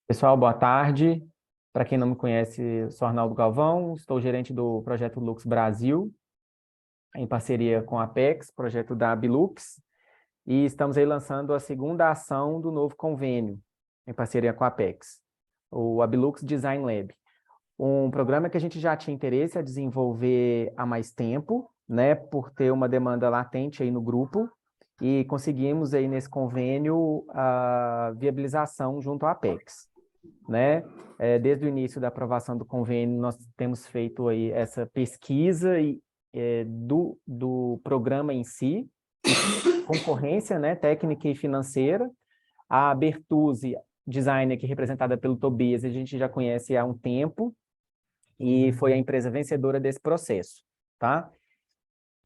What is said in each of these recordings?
Pessoal, boa tarde. Para quem não me conhece, sou Arnaldo Galvão, estou gerente do projeto Lux Brasil, em parceria com a Apex, projeto da Abilux, e estamos aí lançando a segunda ação do novo convênio, em parceria com a Apex, o Abilux Design Lab. Um programa que a gente já tinha interesse a desenvolver há mais tempo, né, por ter uma demanda latente aí no grupo, e conseguimos aí nesse convênio a viabilização junto à Apex, né? Desde o início da aprovação do convênio, nós temos feito aí essa pesquisa do programa em si, concorrência, né, técnica e financeira. A Bertuzzi Design, aqui representada pelo Tobias, a gente já conhece há um tempo e foi a empresa vencedora desse processo, tá?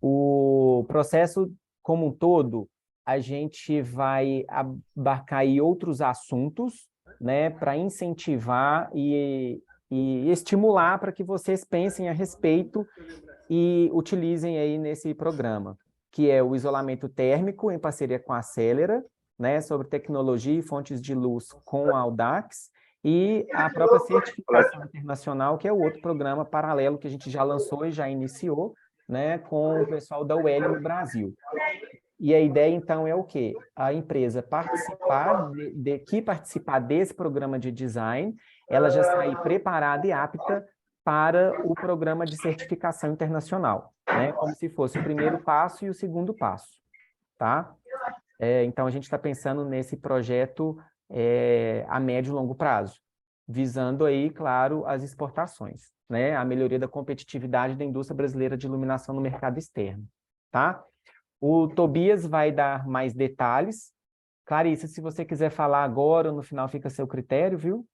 O processo como um todo, a gente vai abarcar aí outros assuntos, né, para incentivar e estimular para que vocês pensem a respeito e utilizem aí nesse programa, que é o isolamento térmico em parceria com a Acelera, né, sobre tecnologia e fontes de luz com a Audax, e a própria certificação internacional, que é o outro programa paralelo que a gente já lançou e já iniciou, né, com o pessoal da UEL no Brasil. E a ideia, então, é o quê? A empresa que participar desse programa de design, ela já sair preparada e apta para o programa de certificação internacional, né? Como se fosse o primeiro passo e o segundo passo, tá? Então, a gente está pensando nesse projeto a médio e longo prazo, visando aí, claro, as exportações, né? A melhoria da competitividade da indústria brasileira de iluminação no mercado externo, tá? O Tobias vai dar mais detalhes. Clarice, se você quiser falar agora ou no final, fica a seu critério, viu?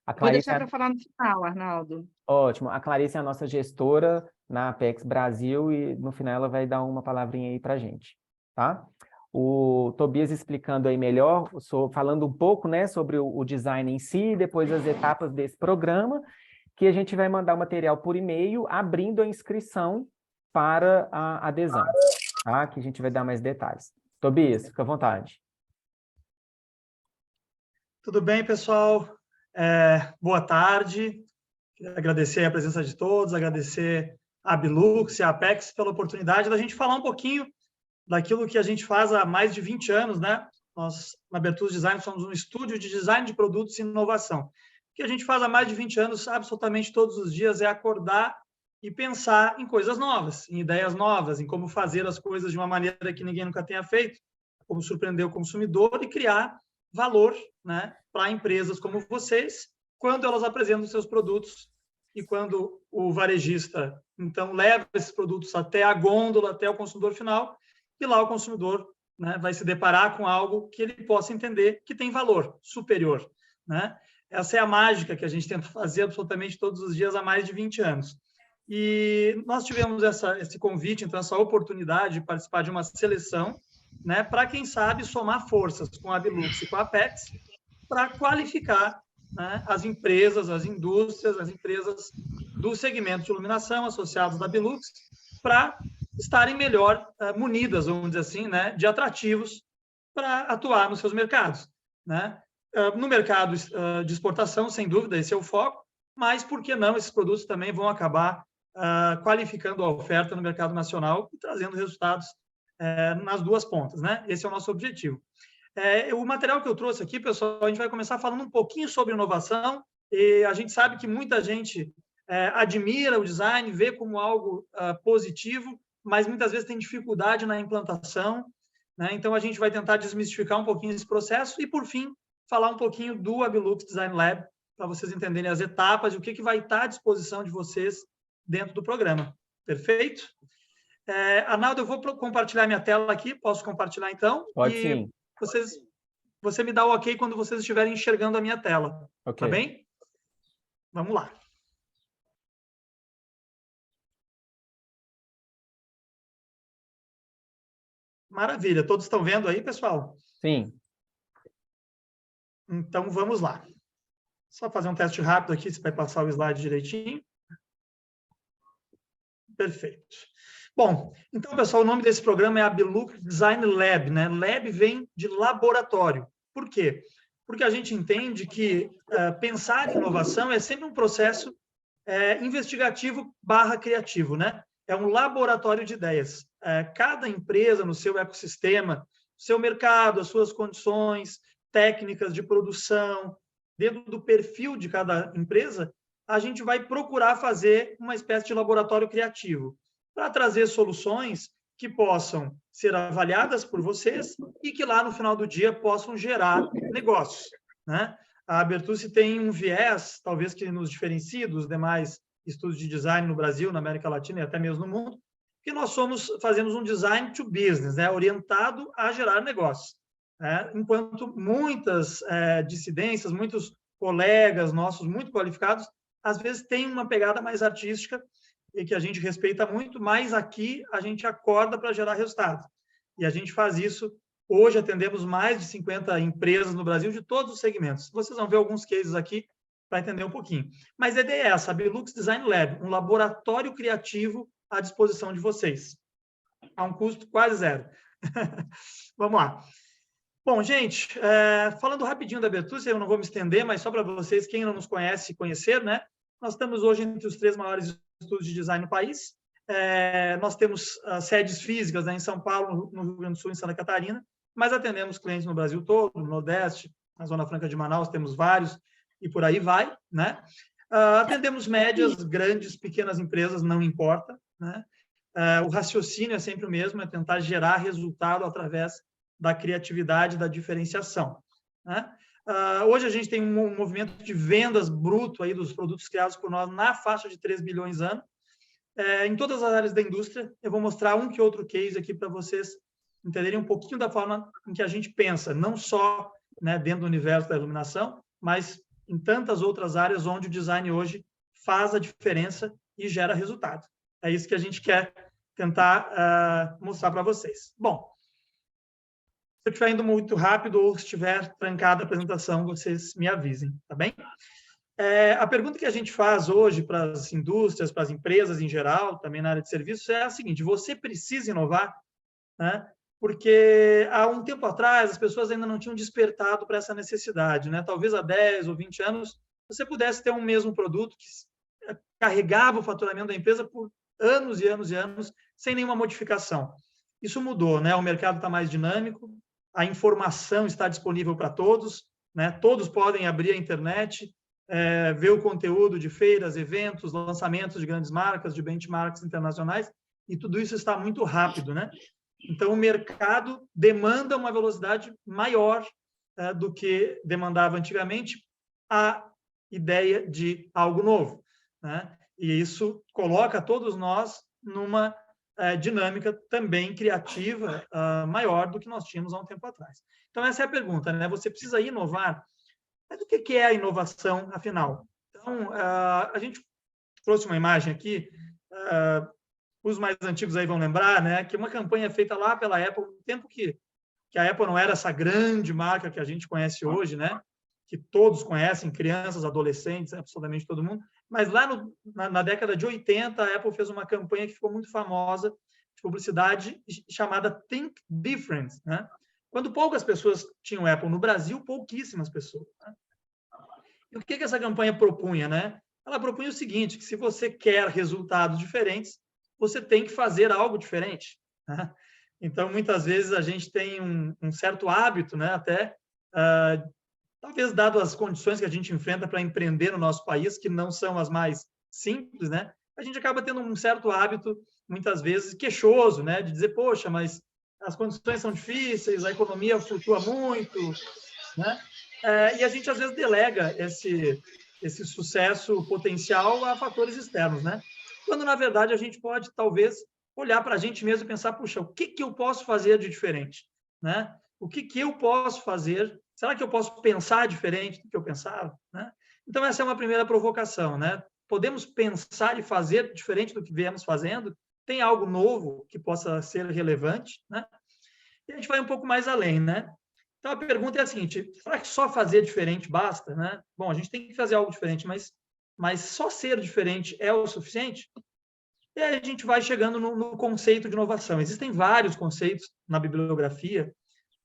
A Vou Clarice deixar para falar no final, Arnaldo. Ótimo. A Clarice é a nossa gestora na Apex Brasil e no final ela vai dar uma palavrinha aí para a gente, tá? O Tobias explicando aí melhor, falando um pouco, né, sobre o design em si, depois as etapas desse programa, que a gente vai mandar o material por e-mail, abrindo a inscrição para a adesão, tá? Que a gente vai dar mais detalhes. Tobias, fica à vontade. Tudo bem, pessoal? Boa tarde. Queria agradecer a presença de todos, agradecer a Abilux e a Apex pela oportunidade da gente falar um pouquinho daquilo que a gente faz há mais de 20 anos, né? Nós, na Bertuzzi Design, somos um estúdio de design de produtos e inovação. O que a gente faz há mais de 20 anos, absolutamente todos os dias, é acordar e pensar em coisas novas, em ideias novas, em como fazer as coisas de uma maneira que ninguém nunca tenha feito, como surpreender o consumidor e criar valor, né, para empresas como vocês, quando elas apresentam seus produtos e quando o varejista, então, leva esses produtos até a gôndola, até o consumidor final, e lá o consumidor, né, vai se deparar com algo que ele possa entender que tem valor superior, né? Essa é a mágica que a gente tenta fazer absolutamente todos os dias há mais de 20 anos. E nós tivemos esse convite, então, essa oportunidade de participar de uma seleção, né, para, quem sabe, somar forças com a Abilux e com a Apex para qualificar, né, as empresas, as indústrias, as empresas do segmento de iluminação associadas da Abilux para estarem melhor munidas, vamos dizer assim, né, de atrativos para atuar nos seus mercados, né? No mercado de exportação, sem dúvida, esse é o foco, mas por que não esses produtos também vão acabar qualificando a oferta no mercado nacional e trazendo resultados nas duas pontas, né? Esse é o nosso objetivo. O material que eu trouxe aqui, pessoal, a gente vai começar falando um pouquinho sobre inovação, e a gente sabe que muita gente admira o design, vê como algo positivo, mas muitas vezes tem dificuldade na implantação, né? Então, a gente vai tentar desmistificar um pouquinho esse processo e, por fim, falar um pouquinho do Abilux Design Lab, para vocês entenderem as etapas e o que vai estar à disposição de vocês dentro do programa. Perfeito? Arnaldo, eu vou compartilhar minha tela aqui. Posso compartilhar, então? Pode E sim. você me dá o ok quando vocês estiverem enxergando a minha tela. Ok. Tá bem? Vamos lá. Maravilha. Todos estão vendo aí, pessoal? Sim. Então, vamos lá. Só fazer um teste rápido aqui, se vai passar o slide direitinho. Perfeito. Bom, então, pessoal, o nome desse programa é Abilux Design Lab, né? Lab vem de laboratório. Por quê? porque a gente entende que pensar em inovação é sempre um processo investigativo / criativo, né? É um laboratório de ideias. Cada empresa no seu ecossistema, seu mercado, as suas condições técnicas de produção, dentro do perfil de cada empresa, a gente vai procurar fazer uma espécie de laboratório criativo para trazer soluções que possam ser avaliadas por vocês e que lá no final do dia possam gerar negócios, né? A Abertucci tem um viés, talvez que nos diferencie dos demais estudos de design no Brasil, na América Latina e até mesmo no mundo, que nós fazemos um design to business, né? Orientado a gerar negócios. Enquanto muitas dissidências, muitos colegas nossos muito qualificados, às vezes têm uma pegada mais artística e que a gente respeita muito, mas aqui a gente acorda para gerar resultado. E a gente faz isso. Hoje atendemos mais de 50 empresas no Brasil de todos os segmentos. Vocês vão ver alguns cases aqui para entender um pouquinho. Mas a ideia é essa, a Belux Design Lab, um laboratório criativo à disposição de vocês. A um custo quase zero. Vamos lá. Bom, gente, falando rapidinho da Abertucci, eu não vou me estender, mas só para vocês, quem não nos conhece, conhecer, né? Nós estamos hoje entre os 3 maiores estudos de design no país. Nós temos sedes físicas, né, em São Paulo, no Rio Grande do Sul, em Santa Catarina, mas atendemos clientes no Brasil todo, no Nordeste, na Zona Franca de Manaus, temos vários, e por aí vai, né? Atendemos médias, grandes, pequenas empresas, não importa, né? O raciocínio é sempre o mesmo, é tentar gerar resultado através da criatividade, da diferenciação, né? Hoje a gente tem um movimento de vendas bruto aí dos produtos criados por nós na faixa de 3 bilhões ano, em todas as áreas da indústria. Eu vou mostrar um que outro case aqui para vocês entenderem um pouquinho da forma em que a gente pensa, não só, né, dentro do universo da iluminação, mas em tantas outras áreas onde o design hoje faz a diferença e gera resultado. É isso que a gente quer tentar mostrar para vocês. Bom, se eu estiver indo muito rápido ou se estiver trancada a apresentação, vocês me avisem, tá bem? A pergunta que a gente faz hoje para as indústrias, para as empresas em geral, também na área de serviços, é a seguinte: você precisa inovar, né? Porque há um tempo atrás as pessoas ainda não tinham despertado para essa necessidade, né? Talvez há 10 ou 20 anos você pudesse ter um mesmo produto que carregava o faturamento da empresa por anos e anos e anos, sem nenhuma modificação. Isso mudou, né? O mercado está mais dinâmico, a informação está disponível para todos, né? Todos podem abrir a internet, ver o conteúdo de feiras, eventos, lançamentos de grandes marcas, de benchmarks internacionais, e tudo isso está muito rápido, né? Então, o mercado demanda uma velocidade maior do que demandava antigamente a ideia de algo novo, né? E isso coloca todos nós numa dinâmica também criativa maior do que nós tínhamos há um tempo atrás. Então, essa é a pergunta, né? Você precisa inovar. Mas o que é a inovação, afinal? Então, a gente trouxe uma imagem aqui, os mais antigos aí vão lembrar, né, que uma campanha feita lá pela Apple, no tempo que a Apple não era essa grande marca que a gente conhece hoje, né, que todos conhecem, crianças, adolescentes, absolutamente todo mundo, mas lá na década de 80, a Apple fez uma campanha que ficou muito famosa, de publicidade, chamada Think Different, né? Quando poucas pessoas tinham Apple no Brasil, pouquíssimas pessoas, né? E o que essa campanha propunha, né? Ela propunha o seguinte, que se você quer resultados diferentes, você tem que fazer algo diferente, né? Então, muitas vezes, a gente tem um certo hábito, né? Até, talvez, dado as condições que a gente enfrenta para empreender no nosso país, que não são as mais simples, né? A gente acaba tendo um certo hábito, muitas vezes, queixoso, né? De dizer, poxa, mas as condições são difíceis, a economia flutua muito, né? E a gente, às vezes, delega esse sucesso potencial a fatores externos, né? Quando, na verdade, a gente pode, talvez, olhar para a gente mesmo e pensar, puxa, o que eu posso fazer de diferente, né? O que eu posso fazer? Será que eu posso pensar diferente do que eu pensava, né? Então, essa é uma primeira provocação, né? Podemos pensar e fazer diferente do que viemos fazendo? Tem algo novo que possa ser relevante, né? E a gente vai um pouco mais além, né? Então, a pergunta é a seguinte, será que só fazer diferente basta, né? Bom, a gente tem que fazer algo diferente, mas só ser diferente é o suficiente? E aí a gente vai chegando no conceito de inovação. Existem vários conceitos na bibliografia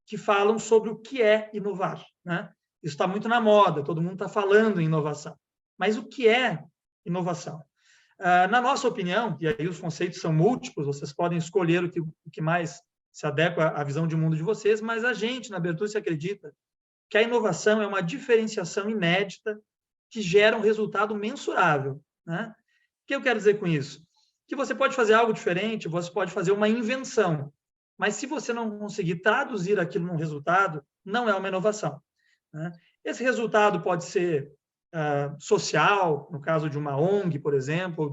que falam sobre o que é inovar, né? Isso está muito na moda, todo mundo está falando em inovação. Mas o que é inovação? Na nossa opinião, e aí os conceitos são múltiplos, vocês podem escolher o que mais se adequa à visão de mundo de vocês, mas a gente, na Bertucci, acredita que a inovação é uma diferenciação inédita que gera um resultado mensurável, né? O que eu quero dizer com isso? Que você pode fazer algo diferente, você pode fazer uma invenção, mas se você não conseguir traduzir aquilo num resultado, não é uma inovação, né? Esse resultado pode ser social, no caso de uma ONG, por exemplo,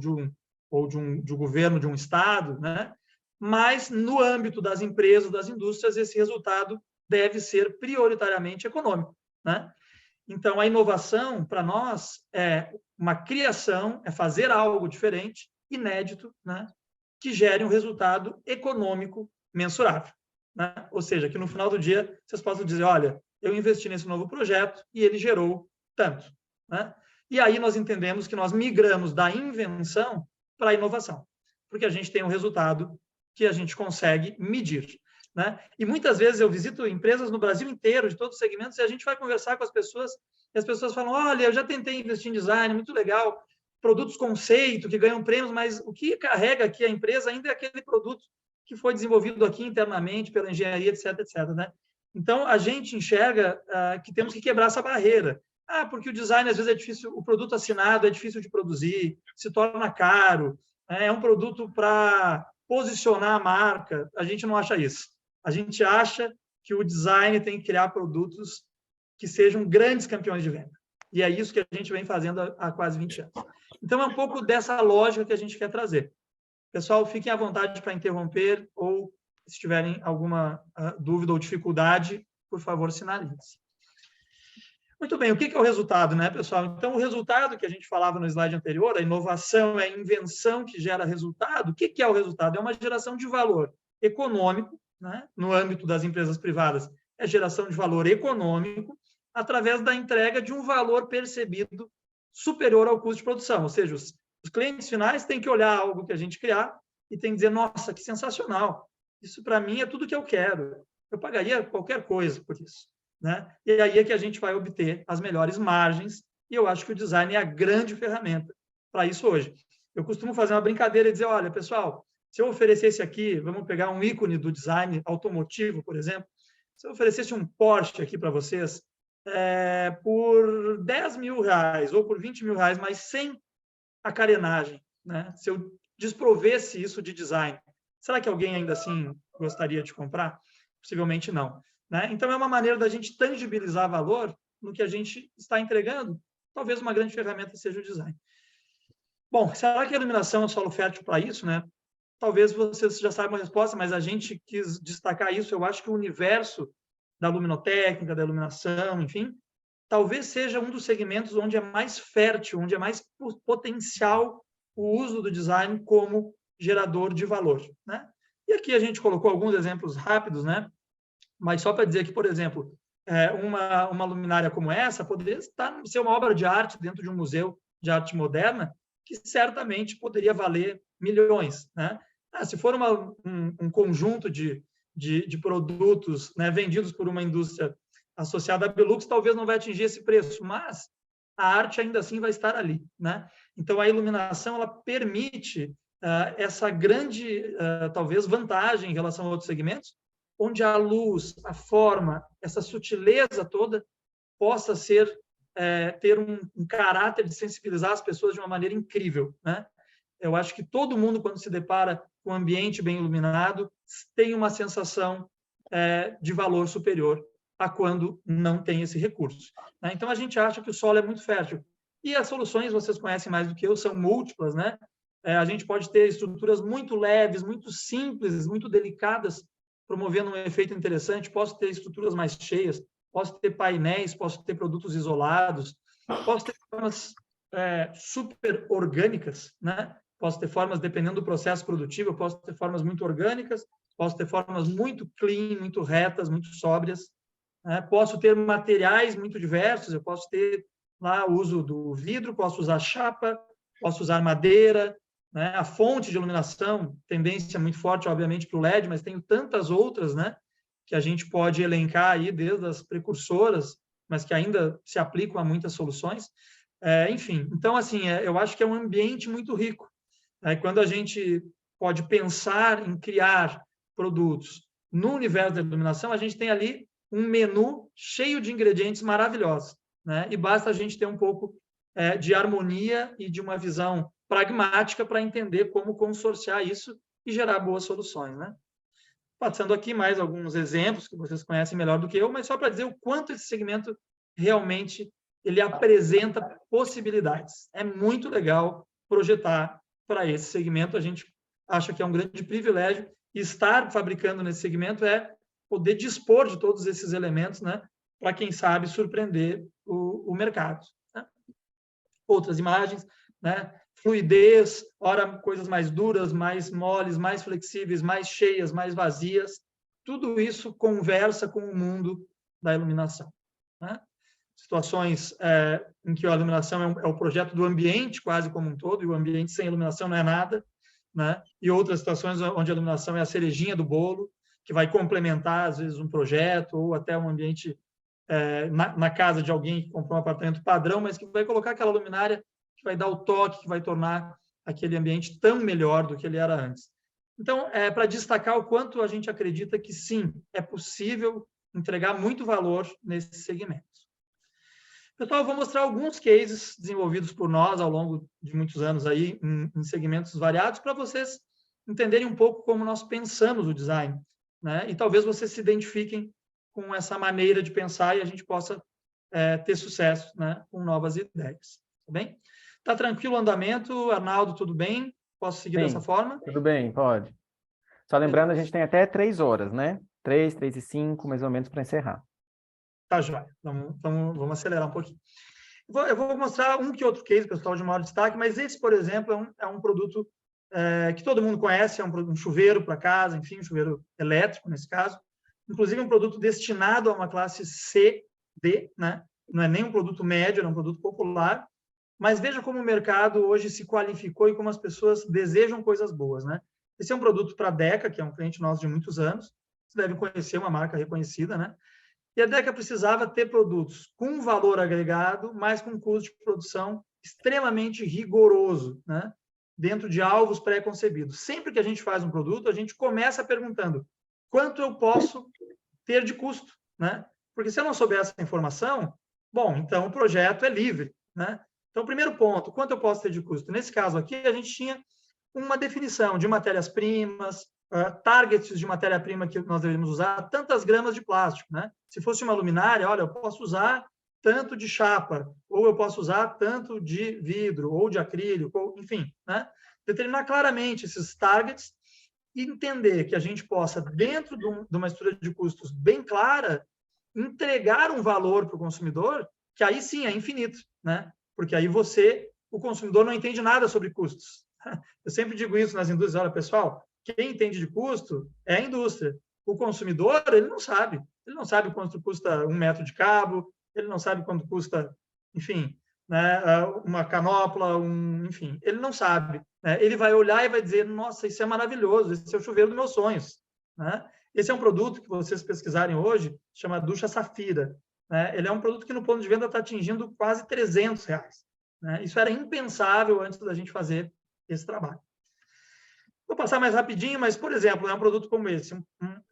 ou de um governo de um estado, né? Mas no âmbito das empresas, das indústrias, esse resultado deve ser prioritariamente econômico, né? Então, a inovação, para nós, é uma criação, é fazer algo diferente, inédito, né? Que gere um resultado econômico mensurável, né? Ou seja, que no final do dia vocês possam dizer, olha, eu investi nesse novo projeto e ele gerou tanto, né? E aí nós entendemos que nós migramos da invenção para a inovação, porque a gente tem um resultado que a gente consegue medir, né? E muitas vezes eu visito empresas no Brasil inteiro, de todos os segmentos, e a gente vai conversar com as pessoas, e as pessoas falam, olha, eu já tentei investir em design, muito legal, produtos conceito, que ganham prêmios, mas o que carrega aqui a empresa ainda é aquele produto que foi desenvolvido aqui internamente pela engenharia, etc., etc., né? Então, a gente enxerga que temos que quebrar essa barreira. Porque o design, às vezes, é difícil, o produto assinado é difícil de produzir, se torna caro, é um produto para posicionar a marca. A gente não acha isso. A gente acha que o design tem que criar produtos que sejam grandes campeões de venda. E é isso que a gente vem fazendo há quase 20 anos. Então, é um pouco dessa lógica que a gente quer trazer. Pessoal, fiquem à vontade para interromper ou, se tiverem alguma dúvida ou dificuldade, por favor, sinalize. Muito bem, o que é o resultado, né, pessoal? Então, o resultado que a gente falava no slide anterior, a inovação é a invenção que gera resultado. O que é o resultado? É uma geração de valor econômico, né? No âmbito das empresas privadas, é geração de valor econômico através da entrega de um valor percebido superior ao custo de produção. Ou seja, os clientes finais têm que olhar algo que a gente criar e tem que dizer, nossa, que sensacional. Isso, para mim, é tudo que eu quero. Eu pagaria qualquer coisa por isso, né? E aí é que a gente vai obter as melhores margens, e eu acho que o design é a grande ferramenta para isso hoje. Eu costumo fazer uma brincadeira e dizer, olha, pessoal, se eu oferecesse aqui, vamos pegar um ícone do design automotivo, por exemplo, se eu oferecesse um Porsche aqui para vocês, por 10 mil reais ou por 20 mil reais, mas sem a carenagem, né? Se eu desprovesse isso de design, será que alguém ainda assim gostaria de comprar? Possivelmente não, né? Então, é uma maneira da gente tangibilizar valor no que a gente está entregando. Talvez uma grande ferramenta seja o design. Bom, será que a iluminação é um solo fértil para isso, né? Talvez vocês já saibam a resposta, mas a gente quis destacar isso. Eu acho que o universo da luminotécnica, da iluminação, enfim, talvez seja um dos segmentos onde é mais fértil, onde é mais potencial o uso do design como gerador de valor, né? E aqui a gente colocou alguns exemplos rápidos, né? Mas só para dizer que, por exemplo, uma luminária como essa poderia ser uma obra de arte dentro de um museu de arte moderna que certamente poderia valer milhões, né? Se for um conjunto de produtos, né, vendidos por uma indústria associada à Belux, talvez não vai atingir esse preço, mas a arte ainda assim vai estar ali, né? Então, a iluminação ela permite essa grande, talvez, vantagem em relação a outros segmentos, onde a luz, a forma, essa sutileza toda possa ter um caráter de sensibilizar as pessoas de uma maneira incrível, né? Eu acho que todo mundo, quando se depara com um ambiente bem iluminado, tem uma sensação de valor superior a quando não tem esse recurso, né? Então, a gente acha que o solo é muito fértil. E as soluções, vocês conhecem mais do que eu, são múltiplas, né? A gente pode ter estruturas muito leves, muito simples, muito delicadas, promovendo um efeito interessante. Posso ter estruturas mais cheias, posso ter painéis, posso ter produtos isolados, posso ter formas super orgânicas, né? Posso ter formas, dependendo do processo produtivo, eu posso ter formas muito orgânicas, posso ter formas muito clean, muito retas, muito sóbrias, né? Posso ter materiais muito diversos, eu posso ter lá o uso do vidro, posso usar chapa, posso usar madeira, né? A fonte de iluminação, tendência muito forte, obviamente, para o LED, mas tenho tantas outras, né, que a gente pode elencar aí, desde as precursoras, mas que ainda se aplicam a muitas soluções. Enfim, então, assim, eu acho que é um ambiente muito rico. Quando a gente pode pensar em criar produtos no universo da iluminação, a gente tem ali um menu cheio de ingredientes maravilhosos, né? E basta a gente ter um pouco de harmonia e de uma visão pragmática para entender como consorciar isso e gerar boas soluções, né? Passando aqui mais alguns exemplos que vocês conhecem melhor do que eu, mas só para dizer o quanto esse segmento realmente ele apresenta possibilidades. É muito legal projetar para esse segmento. A gente acha que é um grande privilégio estar fabricando nesse segmento, poder dispor de todos esses elementos, né, para, quem sabe, surpreender o mercado. Né? Outras imagens, né? Fluidez, ora coisas mais duras, mais moles, mais flexíveis, mais cheias, mais vazias. Tudo isso conversa com o mundo da iluminação. Né? Situações em que a iluminação é o projeto do ambiente quase como um todo, e o ambiente sem iluminação não é nada. Né? E outras situações onde a iluminação é a cerejinha do bolo, que vai complementar, às vezes, um projeto ou até um ambiente na casa de alguém que comprou um apartamento padrão, mas que vai colocar aquela luminária que vai dar o toque, que vai tornar aquele ambiente tão melhor do que ele era antes. Então, para destacar o quanto a gente acredita que, sim, é possível entregar muito valor nesse segmento. Pessoal, eu vou mostrar alguns cases desenvolvidos por nós ao longo de muitos anos aí, em segmentos variados, para vocês entenderem um pouco como nós pensamos o design, né? E talvez vocês se identifiquem com essa maneira de pensar e a gente possa ter sucesso, né, com novas ideias. Tá bem? Tá tranquilo o andamento, Arnaldo, tudo bem? Posso seguir dessa forma? Tudo bem, pode. Só lembrando, a gente tem até 3 horas, né? 3, 3 e 5, mais ou menos, para encerrar. Tá, joia. Vamos acelerar um pouquinho. Eu vou mostrar um que outro case, pessoal, de maior destaque, mas esse, por exemplo, é um produto que todo mundo conhece, é um chuveiro para casa, enfim, um chuveiro elétrico, nesse caso. Inclusive, um produto destinado a uma classe C, D, né? Não é nem um produto médio, é um produto popular. Mas veja como o mercado hoje se qualificou e como as pessoas desejam coisas boas, né? Esse é um produto para a Deca, que é um cliente nosso de muitos anos. Você deve conhecer, uma marca reconhecida, né? E a Deca precisava ter produtos com valor agregado, mas com custo de produção extremamente rigoroso, né? Dentro de alvos pré-concebidos. Sempre que a gente faz um produto, a gente começa perguntando quanto eu posso ter de custo, né? Porque se eu não souber essa informação, bom, então o projeto é livre, né? Então, primeiro ponto, quanto eu posso ter de custo? Nesse caso aqui, a gente tinha uma definição de matérias-primas, targets de matéria-prima que nós deveríamos usar, tantas gramas de plástico, né? Se fosse uma luminária, olha, eu posso usar tanto de chapa, ou eu posso usar tanto de vidro, ou de acrílico, ou, enfim, né? Determinar claramente esses targets e entender que a gente possa, dentro de uma estrutura de custos bem clara, entregar um valor para o consumidor que aí sim é infinito, né? Porque aí o consumidor, não entende nada sobre custos. Eu sempre digo isso nas indústrias, olha, pessoal, quem entende de custo é a indústria. O consumidor, ele não sabe. Ele não sabe quanto custa 1 metro de cabo, ele não sabe quanto custa, enfim, né, uma canopla, enfim, ele não sabe. Né? Ele vai olhar e vai dizer, nossa, isso é maravilhoso, esse é o chuveiro dos meus sonhos. Né? Esse é um produto que vocês pesquisarem hoje, chama Ducha Safira. Né? Ele é um produto que no ponto de venda está atingindo quase R$300. Né? Isso era impensável antes da gente fazer esse trabalho. Vou passar mais rapidinho, mas, por exemplo, é um produto como esse,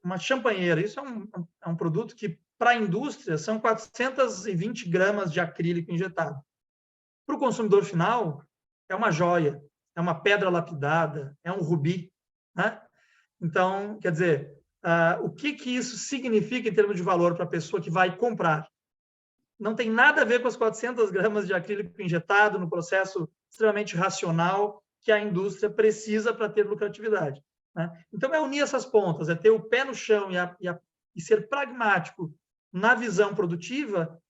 uma champanheira. Isso é um produto que, para a indústria, são 420 gramas de acrílico injetado. Para o consumidor final, é uma joia, é uma pedra lapidada, é um rubi. Né? Então, quer dizer, o que isso significa em termos de valor para a pessoa que vai comprar? Não tem nada a ver com as 400 gramas de acrílico injetado no processo extremamente racional que a indústria precisa para ter lucratividade. Né? Então, é unir essas pontas, é ter o pé no chão e ser pragmático na visão produtiva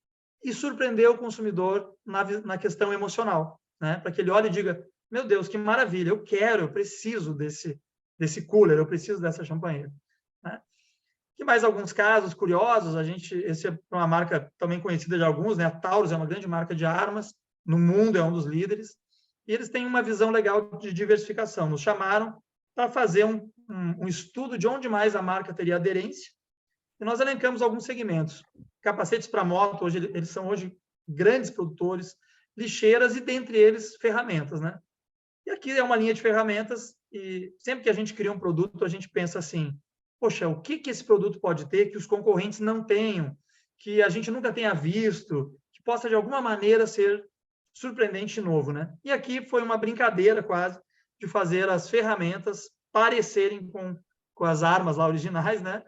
e surpreender o consumidor na questão emocional, né? Para que ele olhe e diga, meu Deus, que maravilha, eu preciso desse cooler, eu preciso dessa champanheira. Né? E mais alguns casos curiosos, esse é uma marca também conhecida de alguns, né? A Taurus é uma grande marca de armas, no mundo é um dos líderes, e eles têm uma visão legal de diversificação. Nos chamaram para fazer um estudo de onde mais a marca teria aderência, e nós elencamos alguns segmentos. capacetes para moto, eles são hoje grandes produtores, lixeiras e, dentre eles, ferramentas, né? E aqui é uma linha de ferramentas e sempre que a gente cria um produto, a gente pensa assim, poxa, o que esse produto pode ter que os concorrentes não tenham, que a gente nunca tenha visto, que possa, de alguma maneira, ser surpreendente e novo, né? E aqui foi uma brincadeira quase de fazer as ferramentas parecerem com as armas lá originais, né?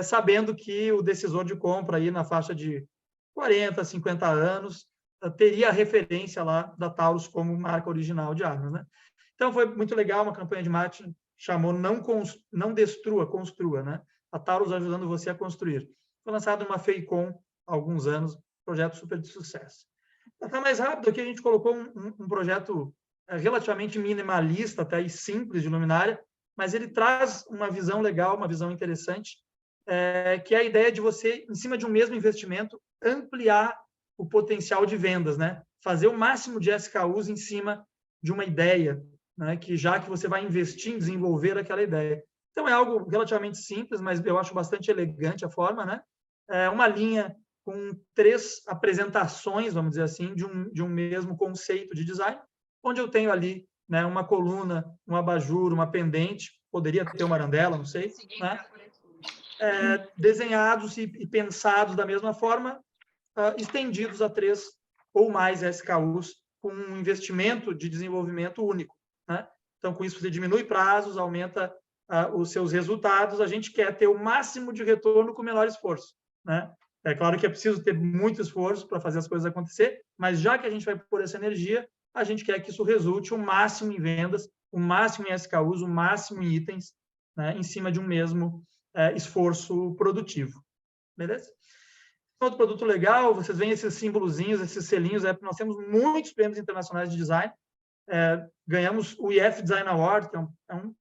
Sabendo que o decisor de compra aí na faixa de 40, 50 anos teria a referência lá da Taurus como marca original de armas, né? Então foi muito legal, uma campanha de marketing chamou Não Destrua, Construa, né? A Taurus ajudando você a construir. Foi lançado uma FEICOM há alguns anos, projeto super de sucesso. Para ficar mais rápido, aqui a gente colocou um projeto relativamente minimalista até e simples de luminária, mas ele traz uma visão legal, uma visão interessante, que é a ideia de você, em cima de um mesmo investimento, ampliar o potencial de vendas, né? Fazer o máximo de SKUs em cima de uma ideia, né? Que já que você vai investir em desenvolver aquela ideia. Então, é algo relativamente simples, mas eu acho bastante elegante a forma, né? Uma linha com 3 apresentações, vamos dizer assim, de um mesmo conceito de design, onde eu tenho ali, né, uma coluna, um abajur, uma pendente, poderia ter uma arandela, não sei, né? Desenhados e pensados da mesma forma, estendidos a 3 ou mais SKUs com um investimento de desenvolvimento único, né? Então, com isso, você diminui prazos, aumenta os seus resultados. A gente quer ter o máximo de retorno com o menor esforço, né? É claro que é preciso ter muito esforço para fazer as coisas acontecer, mas já que a gente vai pôr essa energia, a gente quer que isso resulte o máximo em vendas, o máximo em SKUs, o máximo em itens, né, em cima de um mesmo esforço produtivo. Beleza? Outro produto legal, vocês veem esses símbolozinhos, esses selinhos, nós temos muitos prêmios internacionais de design, ganhamos o IF Design Award, que é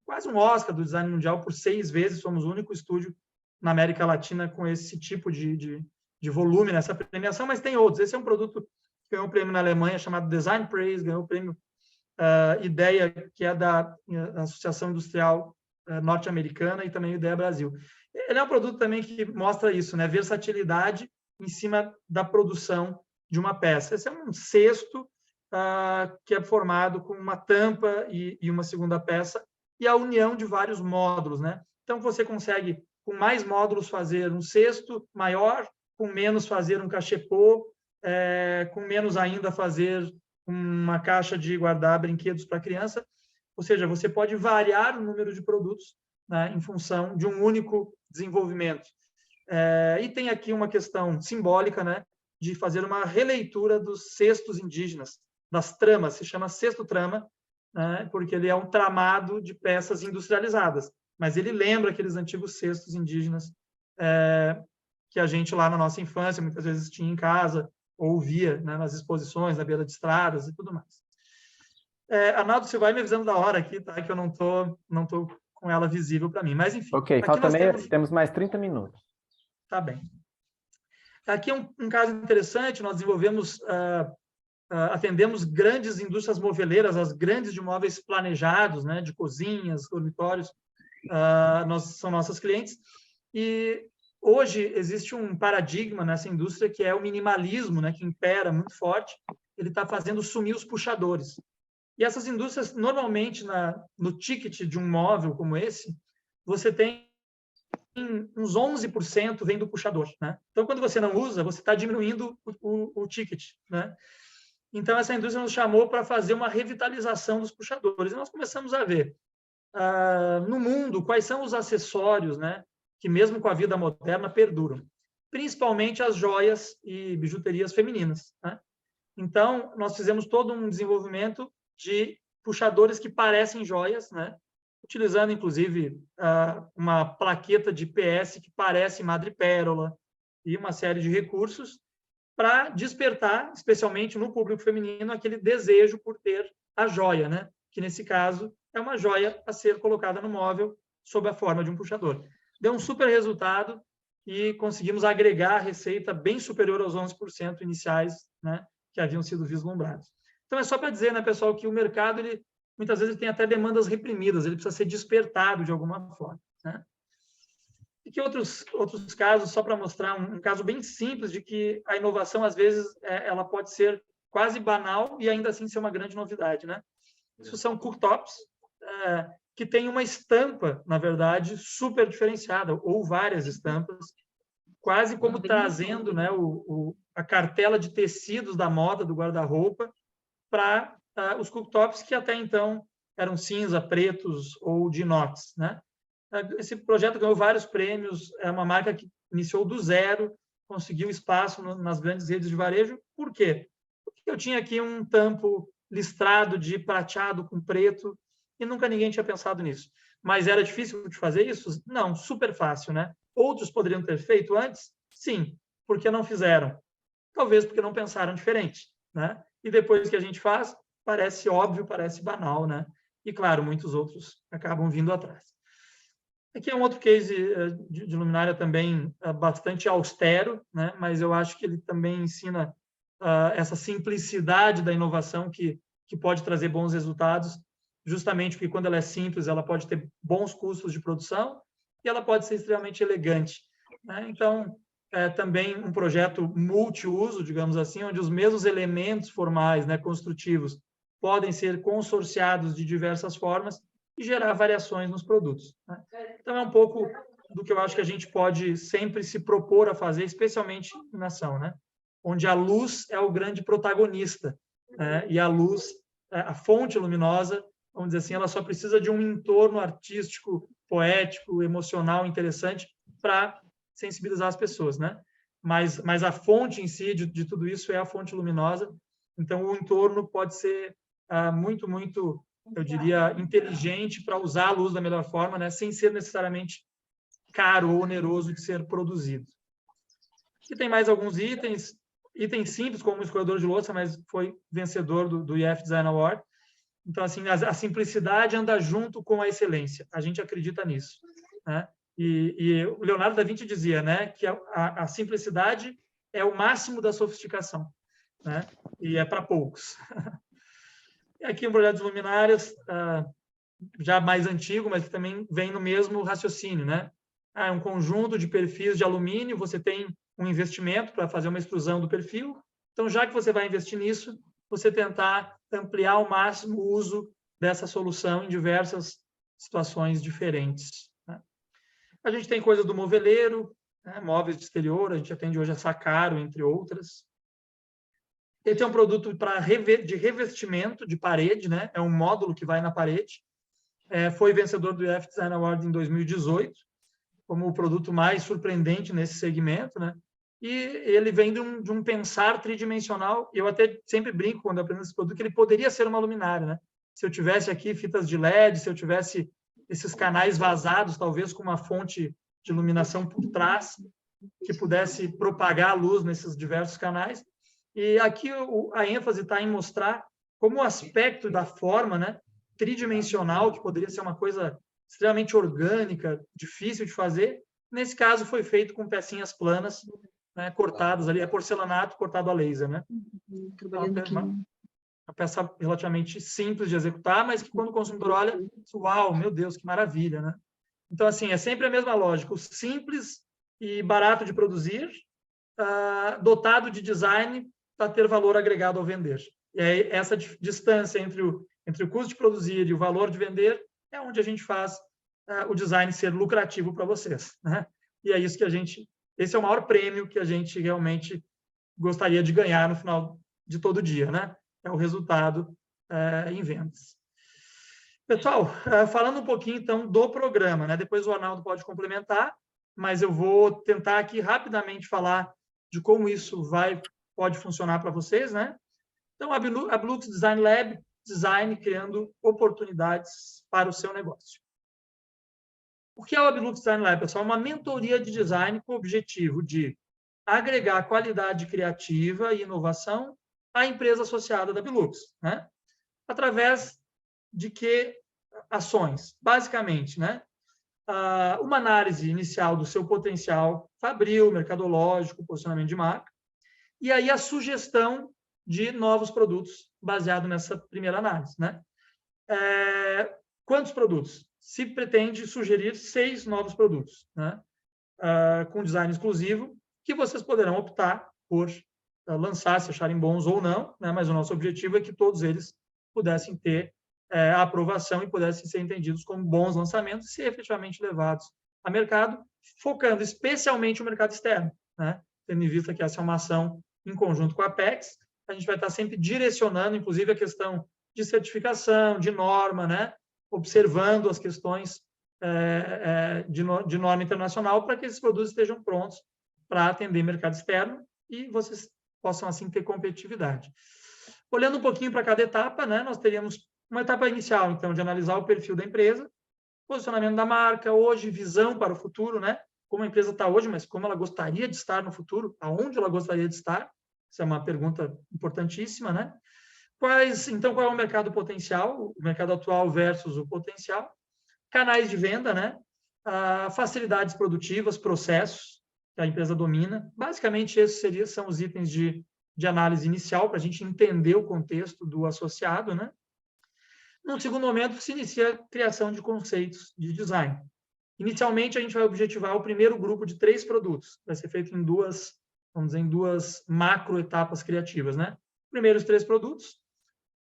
quase um Oscar do design mundial, por 6 vezes, somos o único estúdio na América Latina com esse tipo de volume nessa premiação, mas tem outros. Esse é um produto que ganhou um prêmio na Alemanha chamado Design Praise, ganhou o prêmio Ideia, que é da Associação Industrial Norte-Americana, e também Ideia Brasil. Ele é um produto também que mostra isso, né? Versatilidade em cima da produção de uma peça. Esse é um cesto que é formado com uma tampa e uma segunda peça, e a união de vários módulos, né? Então, você consegue, com mais módulos, fazer um cesto maior, com menos fazer um cachepô, com menos ainda fazer uma caixa de guardar brinquedos para criança. Ou seja, você pode variar o número de produtos, né, em função de um único desenvolvimento. E tem aqui uma questão simbólica, né, de fazer uma releitura dos cestos indígenas, das tramas, se chama cesto trama, né, porque ele é um tramado de peças industrializadas, mas ele lembra aqueles antigos cestos indígenas que a gente lá na nossa infância muitas vezes tinha em casa, ou via, né, nas exposições, na beira de estradas e tudo mais. Arnaldo, você vai me avisando da hora aqui, tá? Que eu não tô com ela visível para mim, mas enfim. Ok, temos mais 30 minutos. Tá bem. Aqui é um caso interessante, nós desenvolvemos, atendemos grandes indústrias moveleiras, as grandes de móveis planejados, né, de cozinhas, dormitórios, são nossas clientes, e hoje existe um paradigma nessa indústria que é o minimalismo, né, que impera muito forte. Ele está fazendo sumir os puxadores. E essas indústrias, normalmente, no ticket de um móvel como esse, você tem uns 11% vem do puxador, né? Então, quando você não usa, você está diminuindo o ticket, né? Então, essa indústria nos chamou para fazer uma revitalização dos puxadores. E nós começamos a ver, no mundo, quais são os acessórios, né, que mesmo com a vida moderna perduram. Principalmente as joias e bijuterias femininas, né? Então, nós fizemos todo um desenvolvimento de puxadores que parecem joias, né? Utilizando, inclusive, uma plaqueta de PS que parece madrepérola e uma série de recursos para despertar, especialmente no público feminino, aquele desejo por ter a joia, né? Que, nesse caso, é uma joia a ser colocada no móvel sob a forma de um puxador. Deu um super resultado e conseguimos agregar a receita bem superior aos 11% iniciais, né, que haviam sido vislumbrados. Então, é só para dizer, né, pessoal, que o mercado, muitas vezes, ele tem até demandas reprimidas, ele precisa ser despertado de alguma forma, né? E que outros casos, só para mostrar um caso bem simples de que a inovação, às vezes, ela pode ser quase banal e ainda assim ser uma grande novidade, né? Isso são cooktops, que tem uma estampa, na verdade, super diferenciada, ou várias estampas, quase como trazendo, né, a cartela de tecidos da moda do guarda-roupa para os cooktops que até então eram cinza, pretos ou de inox, né? Esse projeto ganhou vários prêmios, é uma marca que iniciou do zero, conseguiu espaço nas grandes redes de varejo. Por quê? Porque eu tinha aqui um tampo listrado de prateado com preto e nunca ninguém tinha pensado nisso. Mas era difícil de fazer isso? Não, super fácil, né? Outros poderiam ter feito antes? Sim. Por que não fizeram? Talvez porque não pensaram diferente, né? E depois que a gente faz, parece óbvio, parece banal, né? E, claro, muitos outros acabam vindo atrás. Aqui é um outro case de luminária também bastante austero, né? Mas eu acho que ele também ensina essa simplicidade da inovação que pode trazer bons resultados, justamente porque quando ela é simples, ela pode ter bons custos de produção e ela pode ser extremamente elegante, né? Então, também um projeto multiuso, digamos assim, onde os mesmos elementos formais, né, construtivos, podem ser consorciados de diversas formas e gerar variações nos produtos, né? Então, é um pouco do que eu acho que a gente pode sempre se propor a fazer, especialmente em ação, né? Onde a luz é o grande protagonista, né? E a luz, a fonte luminosa, vamos dizer assim, ela só precisa de um entorno artístico, poético, emocional, interessante para sensibilizar as pessoas, né? Mas a fonte em si de tudo isso é a fonte luminosa. Então, o entorno pode ser muito, eu diria, inteligente para usar a luz da melhor forma, né? Sem ser necessariamente caro ou oneroso de ser produzido. E tem mais alguns itens simples, como o escorredor de louça, mas foi vencedor do IF Design Award. Então, assim, a simplicidade anda junto com a excelência. A gente acredita nisso, né? E o Leonardo da Vinci dizia, né, que a simplicidade é o máximo da sofisticação, né? E é para poucos. E aqui um projeto de luminárias, já mais antigo, mas que também vem no mesmo raciocínio, né? É um conjunto de perfis de alumínio, você tem um investimento para fazer uma extrusão do perfil. Então, já que você vai investir nisso, você tentar ampliar ao máximo o uso dessa solução em diversas situações diferentes, né? A gente tem coisas do moveleiro, né? Móveis de exterior, a gente atende hoje a Sacaro, entre outras. Ele tem um produto de revestimento de parede, né? É um módulo que vai na parede. Foi vencedor do IF Design Award em 2018, como o produto mais surpreendente nesse segmento, né? E ele vem de um pensar tridimensional. Eu até sempre brinco quando eu aprendo esse produto que ele poderia ser uma luminária, né? Se eu tivesse aqui fitas de LED, se eu tivesse esses canais vazados, talvez com uma fonte de iluminação por trás, que pudesse propagar a luz nesses diversos canais. E aqui a ênfase está em mostrar como o aspecto da forma, né, tridimensional, que poderia ser uma coisa extremamente orgânica, difícil de fazer, nesse caso foi feito com pecinhas planas, né, cortadas ali, é porcelanato cortado a laser, né? Uma peça relativamente simples de executar, mas que quando o consumidor olha, uau, meu Deus, que maravilha, né? Então, assim, é sempre a mesma lógica, o simples e barato de produzir, dotado de design para ter valor agregado ao vender. E aí, essa distância entre o custo de produzir e o valor de vender é onde a gente faz o design ser lucrativo para vocês, né? E é isso que esse é o maior prêmio que a gente realmente gostaria de ganhar no final de todo dia, né? É o resultado em vendas. Pessoal, falando um pouquinho, então, do programa, né? Depois o Arnaldo pode complementar, mas eu vou tentar aqui rapidamente falar de como isso pode funcionar para vocês, né? Então, a Blux Design Lab, design criando oportunidades para o seu negócio. O que é o Ablux Design Lab, pessoal? Uma mentoria de design com o objetivo de agregar qualidade criativa e inovação à empresa associada da Ablux, né? Através de que ações? Basicamente, né? Uma análise inicial do seu potencial fabril, mercadológico, posicionamento de marca, e aí a sugestão de novos produtos baseado nessa primeira análise, né? Quantos produtos? Se pretende sugerir 6 novos produtos, né? com design exclusivo, que vocês poderão optar por lançar, se acharem bons ou não, né? Mas o nosso objetivo é que todos eles pudessem ter a aprovação e pudessem ser entendidos como bons lançamentos e ser efetivamente levados a mercado, focando especialmente o mercado externo, né? Tendo em vista que essa é uma ação em conjunto com a Apex, a gente vai estar sempre direcionando, inclusive, a questão de certificação, de norma, né? Observando as questões de norma internacional para que esses produtos estejam prontos para atender mercado externo e vocês possam, assim, ter competitividade. Olhando um pouquinho para cada etapa, né? Nós teríamos uma etapa inicial, então, de analisar o perfil da empresa, posicionamento da marca, hoje, visão para o futuro, né? Como a empresa está hoje, mas como ela gostaria de estar no futuro, aonde ela gostaria de estar? Essa é uma pergunta importantíssima, né? Então, qual é o mercado potencial, o mercado atual versus o potencial? Canais de venda, né? Facilidades produtivas, processos que a empresa domina. Basicamente, esses são os itens de análise inicial, para a gente entender o contexto do associado, né? No segundo momento, se inicia a criação de conceitos de design. Inicialmente, a gente vai objetivar o primeiro grupo de 3 produtos. Vai ser feito em duas, vamos dizer, em 2 macro etapas criativas, né? Primeiro, os 3 produtos.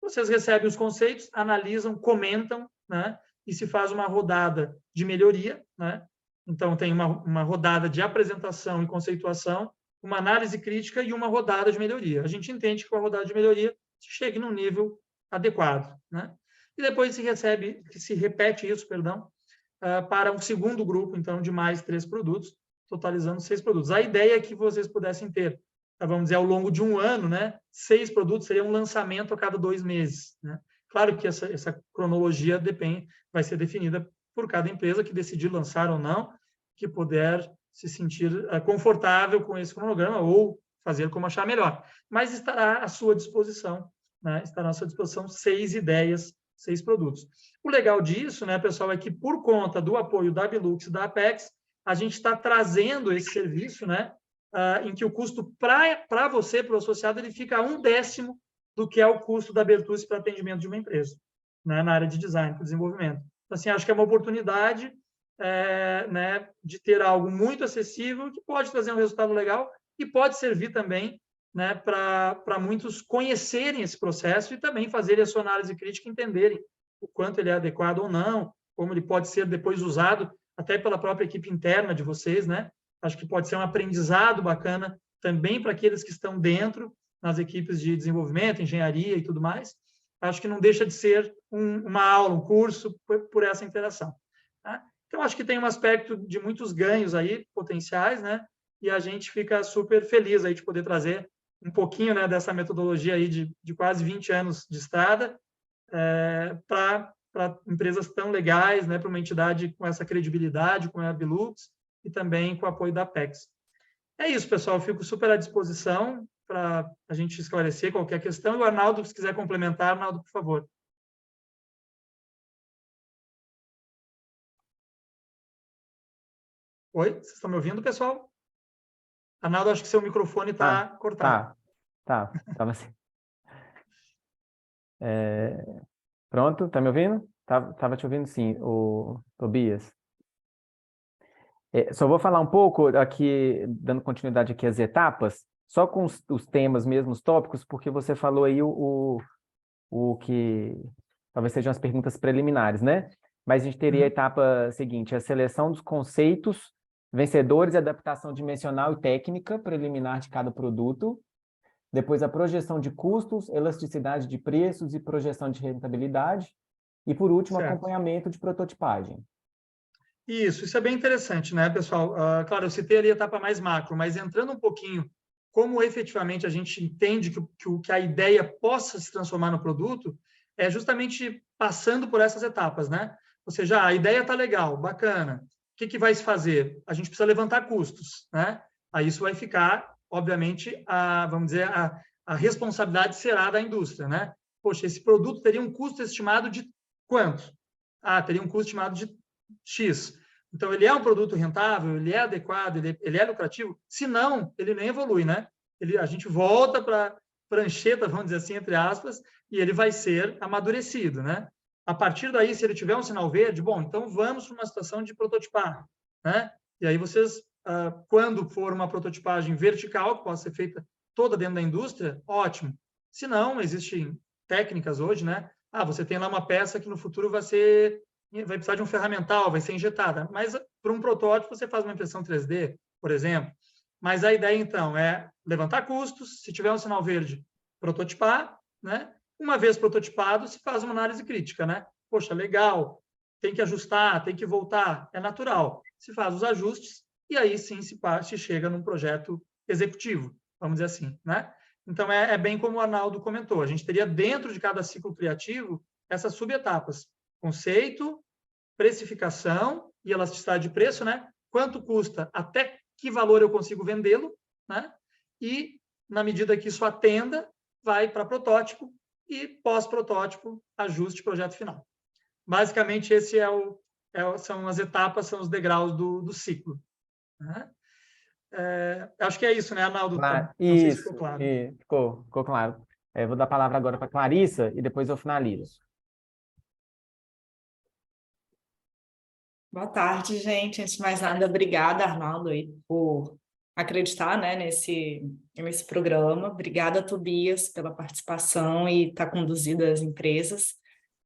Vocês recebem os conceitos, analisam, comentam, né? E se faz uma rodada de melhoria, né? Então, tem uma rodada de apresentação e conceituação, uma análise crítica e uma rodada de melhoria. A gente entende que com a rodada de melhoria se chegue num nível adequado, né? E depois se repete isso, para um segundo grupo, então, de mais 3 produtos, totalizando 6 produtos. A ideia é que vocês pudessem ter, vamos dizer, ao longo de um ano, né, 6 produtos, seria um lançamento a cada 2 meses, né? Claro que essa cronologia vai ser definida por cada empresa que decidir lançar ou não, que puder se sentir confortável com esse cronograma ou fazer como achar melhor. Mas estará à sua disposição, né? Estará à sua disposição 6 ideias, 6 produtos. O legal disso, né, pessoal, é que por conta do apoio da Bilux e da Apex, a gente está trazendo esse serviço, né, em que o custo para você, para o associado, ele fica 1/10 do que é o custo da Bertucci para atendimento de uma empresa, né, na área de design, para desenvolvimento. Então, assim, acho que é uma oportunidade né, de ter algo muito acessível, que pode trazer um resultado legal e pode servir também, né, para muitos conhecerem esse processo e também fazerem a sua análise crítica, entenderem o quanto ele é adequado ou não, como ele pode ser depois usado até pela própria equipe interna de vocês, né? Acho que pode ser um aprendizado bacana também para aqueles que estão dentro, nas equipes de desenvolvimento, engenharia e tudo mais. Acho que não deixa de ser uma aula, um curso por essa interação, tá? Então, acho que tem um aspecto de muitos ganhos aí, potenciais, né? E a gente fica super feliz aí de poder trazer um pouquinho, né, dessa metodologia aí de quase 20 anos de estrada para empresas tão legais, né, para uma entidade com essa credibilidade, com a Bilux e também com o apoio da Apex. É isso, pessoal. Eu fico super à disposição para a gente esclarecer qualquer questão. E o Arnaldo, se quiser complementar, Arnaldo, por favor. Oi, vocês estão me ouvindo, pessoal? Arnaldo, acho que seu microfone está cortado. Tá. Estava assim. Pronto, tá me ouvindo? Tava te ouvindo, sim, o Tobias. Só vou falar um pouco aqui, dando continuidade aqui às etapas, só com os temas mesmo, os tópicos, porque você falou aí o que talvez sejam as perguntas preliminares, né? Mas a gente teria a etapa seguinte, a seleção dos conceitos, vencedores e adaptação dimensional e técnica preliminar de cada produto. Depois, a projeção de custos, elasticidade de preços e projeção de rentabilidade. E, por último, acompanhamento de prototipagem. Isso é bem interessante, né, pessoal? Claro, eu citei ali a etapa mais macro, mas entrando um pouquinho como efetivamente a gente entende que a ideia possa se transformar no produto, é justamente passando por essas etapas, né? Ou seja, a ideia está legal, bacana. O que vai se fazer? A gente precisa levantar custos, né? Aí isso vai ficar, obviamente, vamos dizer, a responsabilidade será da indústria, né? Poxa, esse produto teria um custo estimado de quanto? Teria um custo estimado de X. Então, ele é um produto rentável, ele é adequado, ele é lucrativo? Se não, ele nem evolui, né? A gente volta para a prancheta, vamos dizer assim, entre aspas, e ele vai ser amadurecido, né? A partir daí, se ele tiver um sinal verde, bom, então vamos para uma situação de prototipar, né? E aí vocês quando for uma prototipagem vertical, que possa ser feita toda dentro da indústria, ótimo. Se não, existem técnicas hoje, né? Você tem lá uma peça que no futuro vai precisar de um ferramental, vai ser injetada. Mas para um protótipo você faz uma impressão 3D, por exemplo. Mas a ideia, então, é levantar custos, se tiver um sinal verde, prototipar, né? Uma vez prototipado, se faz uma análise crítica, né? Poxa, legal, tem que ajustar, tem que voltar, é natural. Se faz os ajustes e aí sim se chega num projeto executivo, vamos dizer assim, né? Então, é bem como o Arnaldo comentou, a gente teria dentro de cada ciclo criativo essas subetapas: conceito, precificação e elasticidade de preço, né? Quanto custa, até que valor eu consigo vendê-lo, né? E, na medida que isso atenda, vai para protótipo e, pós-protótipo, ajuste projeto final. Basicamente, esse são as etapas, são os degraus do ciclo. Né? Acho que é isso, né, Arnaldo? Não sei se ficou claro. Ficou claro. Vou dar a palavra agora para a Clarissa e depois eu finalizo. Boa tarde, gente. Antes de mais nada, obrigada, Arnaldo, aí, por acreditar, né, nesse programa. Obrigada, Tobias, pela participação e estar conduzindo as empresas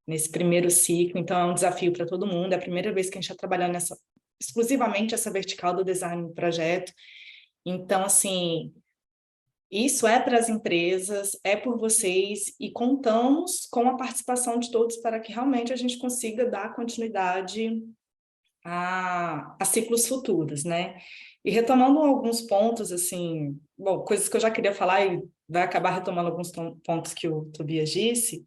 nesse primeiro ciclo. Então, é um desafio para todo mundo. É a primeira vez que a gente está trabalhando exclusivamente essa vertical do design do projeto. Então, assim, isso é para as empresas, é por vocês, e contamos com a participação de todos para que realmente a gente consiga dar continuidade a ciclos futuros, né? E retomando alguns pontos, assim, bom, coisas que eu já queria falar e vai acabar retomando alguns pontos que o Tobias disse.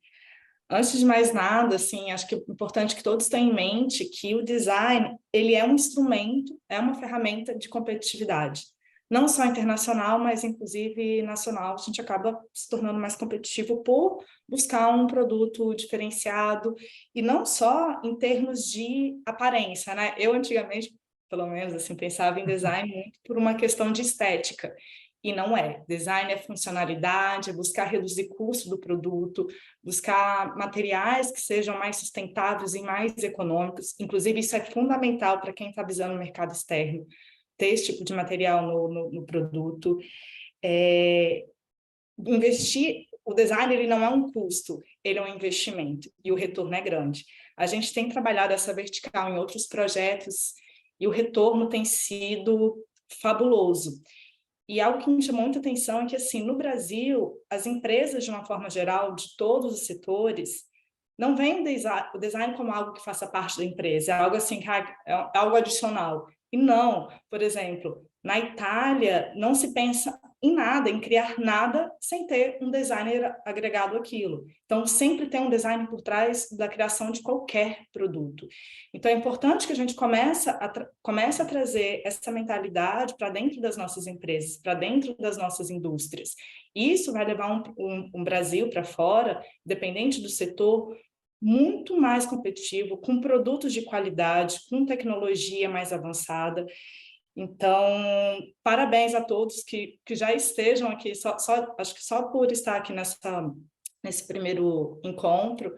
Antes de mais nada, assim, acho que é importante que todos tenham em mente que o design, ele é um instrumento, é uma ferramenta de competitividade. Não só internacional, mas inclusive nacional. A gente acaba se tornando mais competitivo por buscar um produto diferenciado, e não só em termos de aparência, né? Eu, antigamente, pelo menos, assim, pensava em design muito por uma questão de estética. E não é. Design é funcionalidade, é buscar reduzir custo do produto, buscar materiais que sejam mais sustentáveis e mais econômicos. Inclusive, isso é fundamental para quem está visando o mercado externo, ter esse tipo de material no produto. Investir, o design, ele não é um custo, ele é um investimento, e o retorno é grande. A gente tem trabalhado essa vertical em outros projetos, e o retorno tem sido fabuloso. E algo que me chamou muita atenção é que, assim, no Brasil, as empresas, de uma forma geral, de todos os setores, não veem o design como algo que faça parte da empresa, é algo assim, é algo adicional. E não, por exemplo, na Itália, não se pensa em nada, em criar nada, sem ter um designer agregado àquilo. Então, sempre tem um design por trás da criação de qualquer produto. Então, é importante que a gente comece a trazer essa mentalidade para dentro das nossas empresas, para dentro das nossas indústrias. Isso vai levar um Brasil para fora, dependente do setor, muito mais competitivo, com produtos de qualidade, com tecnologia mais avançada. Então, parabéns a todos que já estejam aqui, acho que só por estar aqui nesse primeiro encontro,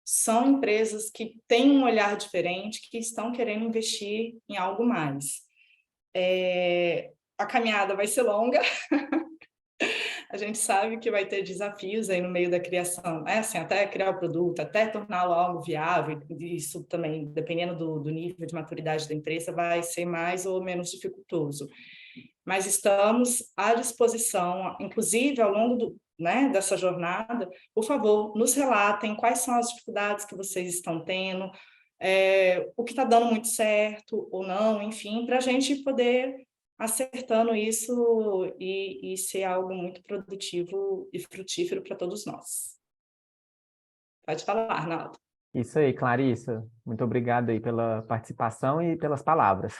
são empresas que têm um olhar diferente, que estão querendo investir em algo mais. A caminhada vai ser longa, a gente sabe que vai ter desafios aí no meio da criação, né? Assim, até criar o produto, até torná-lo algo viável, isso também, dependendo do nível de maturidade da empresa, vai ser mais ou menos dificultoso. Mas estamos à disposição, inclusive ao longo dessa jornada. Por favor, nos relatem quais são as dificuldades que vocês estão tendo, o que está dando muito certo ou não, enfim, para a gente poder acertando isso e ser algo muito produtivo e frutífero para todos nós. Pode falar, Arnaldo. Isso aí, Clarissa. Muito obrigado aí pela participação e pelas palavras,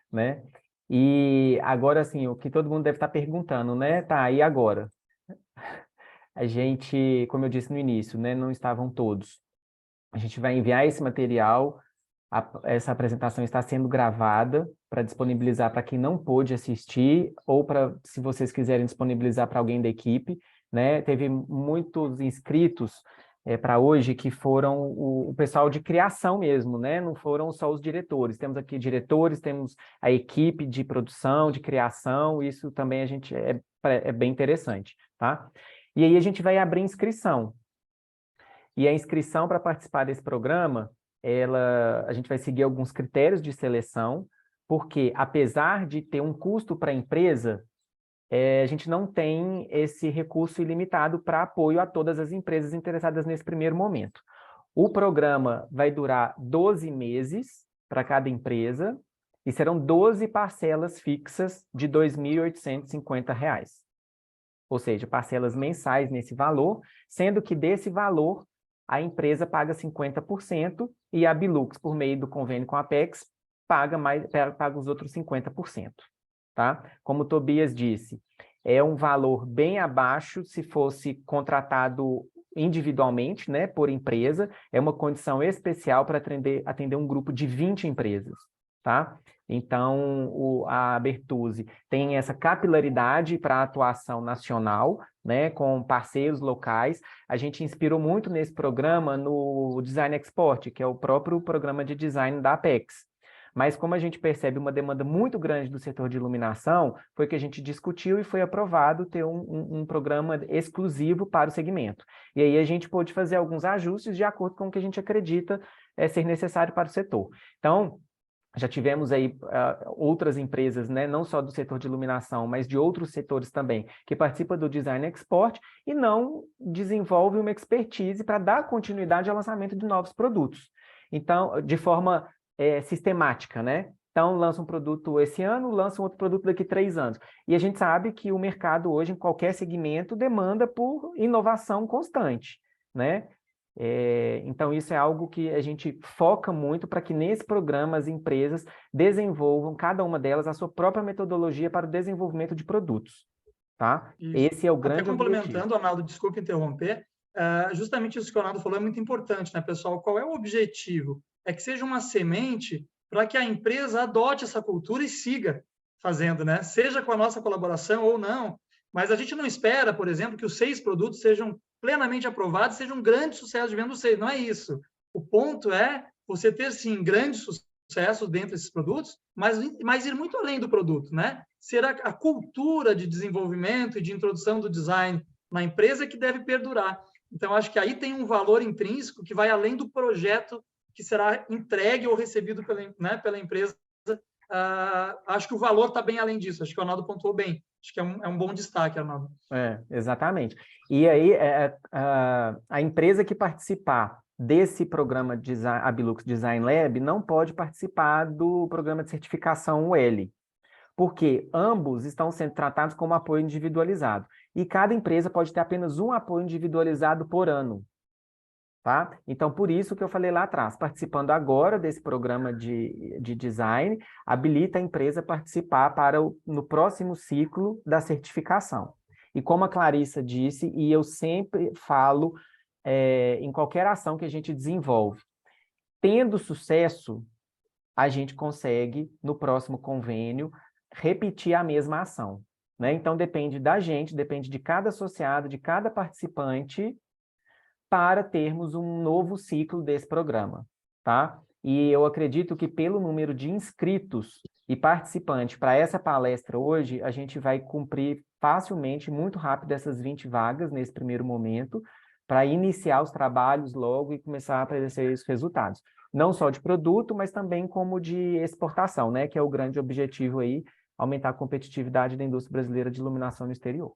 né? E agora, assim, o que todo mundo deve estar perguntando, né? Tá, e agora? A gente, como eu disse no início, né? Não estavam todos. A gente vai enviar esse material, essa apresentação está sendo gravada para disponibilizar para quem não pôde assistir ou para, se vocês quiserem disponibilizar para alguém da equipe, né? Teve muitos inscritos para hoje, que foram o pessoal de criação mesmo, né? Não foram só os diretores. Temos aqui diretores, temos a equipe de produção, de criação, isso também é bem interessante, tá? E aí a gente vai abrir inscrição. E a inscrição para participar desse programa, a gente vai seguir alguns critérios de seleção, porque apesar de ter um custo para a empresa, a gente não tem esse recurso ilimitado para apoio a todas as empresas interessadas nesse primeiro momento. O programa vai durar 12 meses para cada empresa e serão 12 parcelas fixas de R$ 2.850. Ou seja, parcelas mensais nesse valor, sendo que desse valor a empresa paga 50% e a Abilux, por meio do convênio com a Apex, paga os outros 50%. Tá? Como o Tobias disse, é um valor bem abaixo se fosse contratado individualmente, né, por empresa, é uma condição especial para atender um grupo de 20 empresas. Tá? Então, a Bertuzzi tem essa capilaridade para atuação nacional, né, com parceiros locais. A gente inspirou muito nesse programa no Design Export, que é o próprio programa de design da Apex. Mas como a gente percebe uma demanda muito grande do setor de iluminação, foi que a gente discutiu e foi aprovado ter um programa exclusivo para o segmento. E aí a gente pôde fazer alguns ajustes de acordo com o que a gente acredita ser necessário para o setor. Então, já tivemos aí outras empresas, né, não só do setor de iluminação, mas de outros setores também, que participam do Design Export e não desenvolvem uma expertise para dar continuidade ao lançamento de novos produtos. Então, de forma sistemática, né? Então, lança um produto esse ano, lança um outro produto daqui a 3 anos. E a gente sabe que o mercado hoje, em qualquer segmento, demanda por inovação constante, né? Então, isso é algo que a gente foca muito para que nesse programa as empresas desenvolvam, cada uma delas, a sua própria metodologia para o desenvolvimento de produtos. Tá? Esse é o grande objetivo. Até complementando, Arnaldo, desculpe interromper, justamente isso que o Arnaldo falou é muito importante, né, pessoal? Qual é o objetivo? É que seja uma semente para que a empresa adote essa cultura e siga fazendo, né? Seja com a nossa colaboração ou não. Mas a gente não espera, por exemplo, que os 6 produtos sejam plenamente aprovados, seja um grande sucesso de venda dos 6. Não é isso. O ponto é você ter, sim, grande sucesso dentro desses produtos, mas ir muito além do produto, né? Ser a cultura de desenvolvimento e de introdução do design na empresa que deve perdurar. Então, acho que aí tem um valor intrínseco que vai além do projeto que será entregue ou recebido pela empresa. Acho que o valor está bem além disso. Acho que o Arnaldo pontuou bem. Acho que é um bom destaque, Arnaldo. Exatamente. E aí, a empresa que participar desse programa Abilux Design Lab não pode participar do programa de certificação UL, porque ambos estão sendo tratados como apoio individualizado. E cada empresa pode ter apenas um apoio individualizado por ano. Tá? Então, por isso que eu falei lá atrás, participando agora desse programa de design, habilita a empresa a participar no próximo ciclo da certificação. E como a Clarissa disse, e eu sempre falo em qualquer ação que a gente desenvolve, tendo sucesso, a gente consegue, no próximo convênio, repetir a mesma ação. Né? Então, depende da gente, depende de cada associado, de cada participante, para termos um novo ciclo desse programa, tá? E eu acredito que pelo número de inscritos e participantes para essa palestra hoje, a gente vai cumprir facilmente, muito rápido, essas 20 vagas nesse primeiro momento, para iniciar os trabalhos logo e começar a aparecer os resultados. Não só de produto, mas também como de exportação, né? Que é o grande objetivo aí, aumentar a competitividade da indústria brasileira de iluminação no exterior.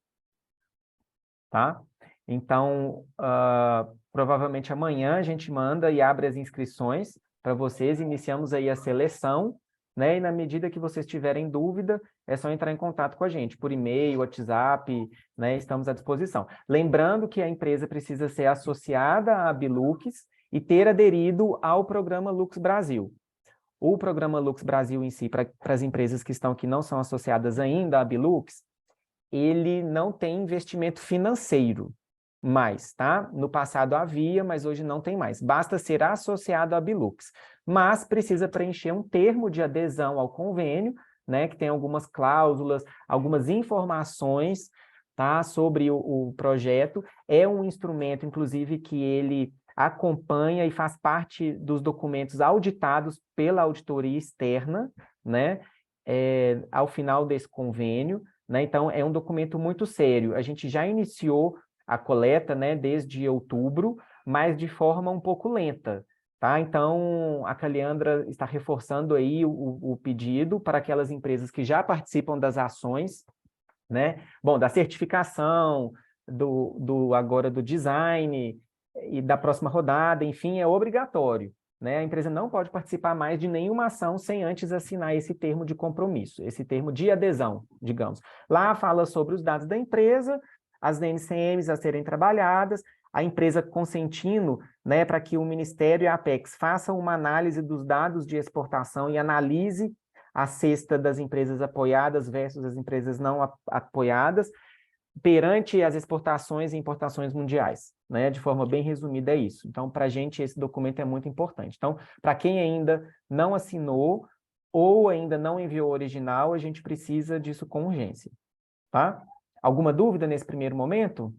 Tá? Então, provavelmente amanhã a gente manda e abre as inscrições para vocês, iniciamos aí a seleção, né? E na medida que vocês tiverem dúvida, é só entrar em contato com a gente, por e-mail, WhatsApp, né? Estamos à disposição. Lembrando que a empresa precisa ser associada à Abilux e ter aderido ao programa Lux Brasil. O programa Lux Brasil em si, para as empresas que estão aqui não são associadas ainda à Abilux, ele não tem investimento financeiro mais, tá? No passado havia, mas hoje não tem mais. Basta ser associado à Abilux. Mas precisa preencher um termo de adesão ao convênio, né? Que tem algumas cláusulas, algumas informações tá? Sobre o projeto. É um instrumento, inclusive, que ele acompanha e faz parte dos documentos auditados pela auditoria externa, né? Ao final desse convênio, né? Então, é um documento muito sério. A gente já iniciou a coleta, né, desde outubro, mas de forma um pouco lenta, tá? Então, a Caliandra está reforçando aí o pedido para aquelas empresas que já participam das ações, né? Bom, da certificação, agora do design e da próxima rodada, enfim, é obrigatório, né? A empresa não pode participar mais de nenhuma ação sem antes assinar esse termo de compromisso, esse termo de adesão, digamos. Lá fala sobre os dados da empresa, as NCMs a serem trabalhadas, a empresa consentindo, né, para que o Ministério e a Apex façam uma análise dos dados de exportação e analise a cesta das empresas apoiadas versus as empresas não apoiadas perante as exportações e importações mundiais, né? De forma bem resumida é isso. Então, para a gente, esse documento é muito importante. Então, para quem ainda não assinou ou ainda não enviou o original, a gente precisa disso com urgência, tá? Alguma dúvida nesse primeiro momento?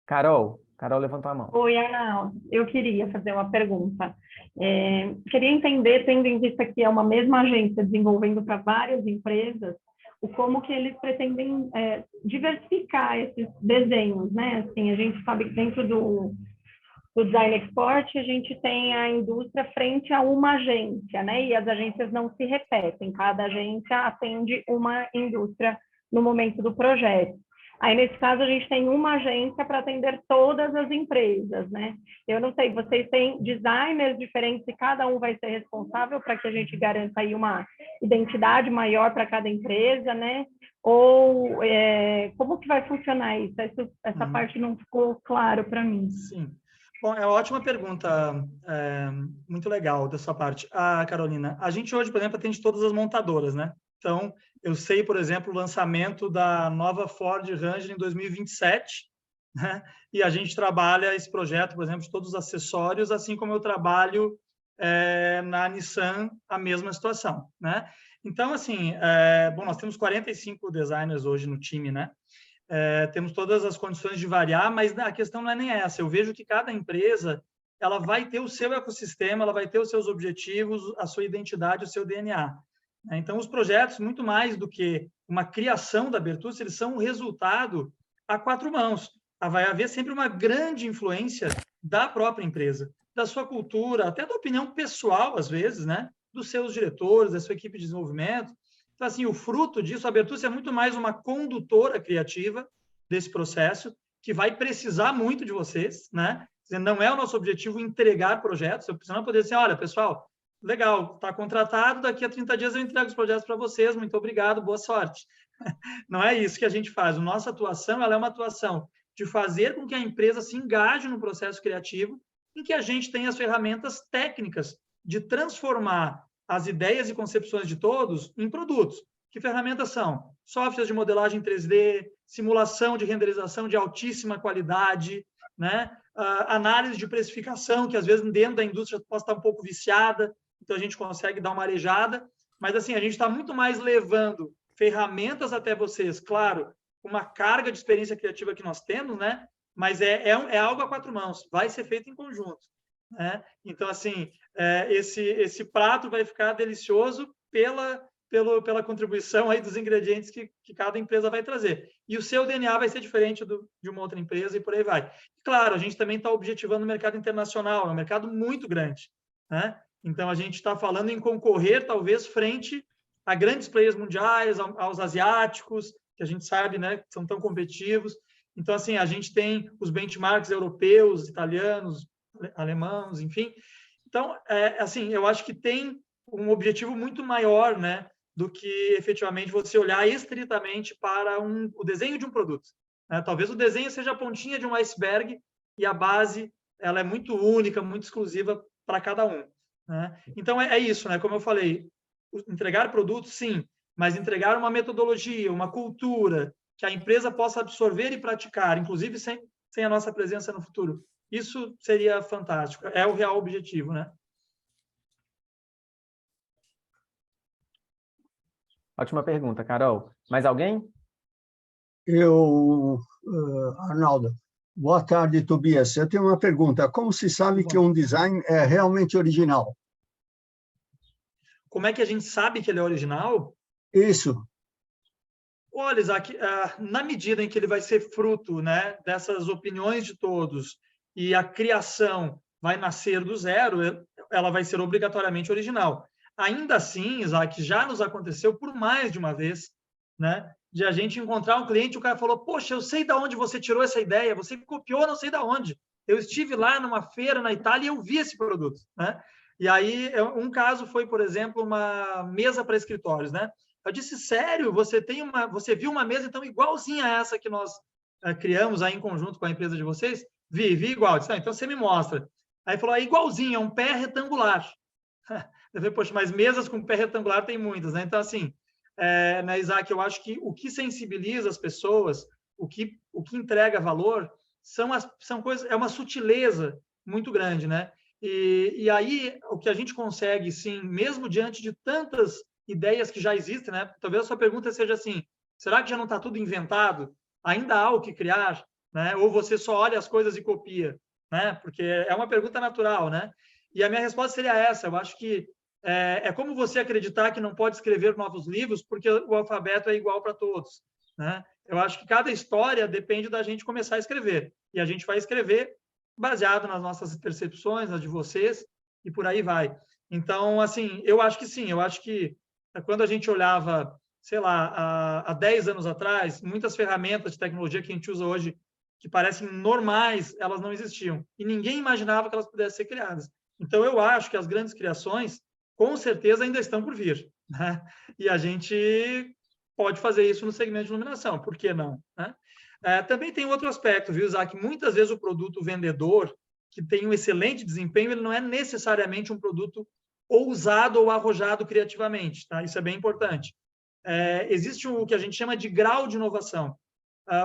Carol levantou a mão. Oi, Arnaldo. Eu queria fazer uma pergunta. Queria entender, tendo em vista que é uma mesma agência desenvolvendo para várias empresas, como que eles pretendem diversificar esses desenhos, né? Assim, a gente sabe que dentro do Design Export, a gente tem a indústria frente a uma agência, né? E as agências não se repetem, cada agência atende uma indústria no momento do projeto. Aí, nesse caso, a gente tem uma agência para atender todas as empresas, né? Eu não sei, vocês têm designers diferentes e cada um vai ser responsável para que a gente garanta aí uma identidade maior para cada empresa, né? Ou como que vai funcionar isso? Essa parte não ficou claro para mim. Sim. Bom, é uma ótima pergunta, muito legal da sua parte. Carolina, a gente hoje, por exemplo, atende todas as montadoras, né? Então, eu sei, por exemplo, o lançamento da nova Ford Ranger em 2027, né? E a gente trabalha esse projeto, por exemplo, de todos os acessórios, assim como eu trabalho na Nissan, a mesma situação, né? Então, assim, bom, nós temos 45 designers hoje no time, né? Temos todas as condições de variar, mas a questão não é nem essa. Eu vejo que cada empresa ela vai ter o seu ecossistema, ela vai ter os seus objetivos, a sua identidade, o seu DNA. Então, os projetos, muito mais do que uma criação da Bertucci, eles são um resultado a quatro mãos. Vai haver sempre uma grande influência da própria empresa, da sua cultura, até da opinião pessoal, às vezes, né? Dos seus diretores, da sua equipe de desenvolvimento. Então, assim, o fruto disso, a Bertucci é muito mais uma condutora criativa desse processo, que vai precisar muito de vocês, né? Não é o nosso objetivo entregar projetos, eu preciso poder dizer, olha, pessoal, legal, está contratado, daqui a 30 dias eu entrego os projetos para vocês, muito obrigado, boa sorte. Não é isso que a gente faz. A nossa atuação ela é uma atuação de fazer com que a empresa se engaje no processo criativo, em que a gente tem as ferramentas técnicas de transformar as ideias e concepções de todos em produtos. Que ferramentas são? Softwares de modelagem 3D, simulação de renderização de altíssima qualidade, né? Análise de precificação, que às vezes dentro da indústria pode estar um pouco viciada, então a gente consegue dar uma arejada, mas assim, a gente está muito mais levando ferramentas até vocês, claro, uma carga de experiência criativa que nós temos, né? Mas é algo a quatro mãos, vai ser feito em conjunto, né? Então, assim, esse prato vai ficar delicioso pela contribuição aí dos ingredientes que cada empresa vai trazer. E o seu DNA vai ser diferente de uma outra empresa e por aí vai. Claro, a gente também está objetivando o mercado internacional, é um mercado muito grande, né? Então, a gente está falando em concorrer, talvez, frente a grandes players mundiais, aos asiáticos, que a gente sabe, né, que são tão competitivos. Então, assim, a gente tem os benchmarks europeus, italianos, alemãos, enfim. Então, assim, eu acho que tem um objetivo muito maior, né, do que efetivamente você olhar estritamente para o desenho de um produto, né? Talvez o desenho seja a pontinha de um iceberg e a base ela é muito única, muito exclusiva para cada um, né? Então, é isso, né? Como eu falei, entregar produtos, sim, mas entregar uma metodologia, uma cultura que a empresa possa absorver e praticar, inclusive sem a nossa presença no futuro. Isso seria fantástico. É o real objetivo, né? Ótima pergunta, Carol. Mais alguém? Arnaldo, boa tarde, Tobias. Eu tenho uma pergunta. Como se sabe que um design é realmente original? Como é que a gente sabe que ele é original? Isso. Olha, Isaac, na medida em que ele vai ser fruto, né, dessas opiniões de todos e a criação vai nascer do zero, ela vai ser obrigatoriamente original. Ainda assim, Isaac, já nos aconteceu por mais de uma vez, né, de a gente encontrar um cliente e o cara falou, poxa, eu sei de onde você tirou essa ideia, você copiou não sei de onde. Eu estive lá numa feira na Itália e eu vi esse produto, né? E aí, um caso foi, por exemplo, uma mesa para escritórios, né? Eu disse, sério, você viu uma mesa então igualzinha a essa que nós criamos aí em conjunto com a empresa de vocês? Vi igual. Eu disse, então você me mostra. Aí falou, é igualzinho, é um pé retangular. Eu falei, poxa, mas mesas com pé retangular tem muitas, né? Então, assim, né, Isaac, eu acho que o que sensibiliza as pessoas, o que entrega valor, são coisas, é uma sutileza muito grande, né? E aí, o que a gente consegue, sim, mesmo diante de tantas ideias que já existem, né? Talvez a sua pergunta seja assim, será que já não está tudo inventado? Ainda há o que criar? Né? Ou você só olha as coisas e copia? Né? Porque é uma pergunta natural, né? E a minha resposta seria essa, eu acho que é como você acreditar que não pode escrever novos livros porque o alfabeto é igual para todos, né? Eu acho que cada história depende da gente começar a escrever, e a gente vai escrever baseado nas nossas percepções, nas de vocês, e por aí vai. Então, assim, eu acho que sim, eu acho que quando a gente olhava, sei lá, há 10 anos atrás, muitas ferramentas de tecnologia que a gente usa hoje, que parecem normais, elas não existiam. E ninguém imaginava que elas pudessem ser criadas. Então, eu acho que as grandes criações, com certeza, ainda estão por vir. Né? E a gente pode fazer isso no segmento de iluminação, por que não? Né? Também tem outro aspecto, viu, Isaac? Muitas vezes o produto vendedor, que tem um excelente desempenho, ele não é necessariamente um produto ousado ou arrojado criativamente. Tá? Isso é bem importante. Existe o que a gente chama de grau de inovação.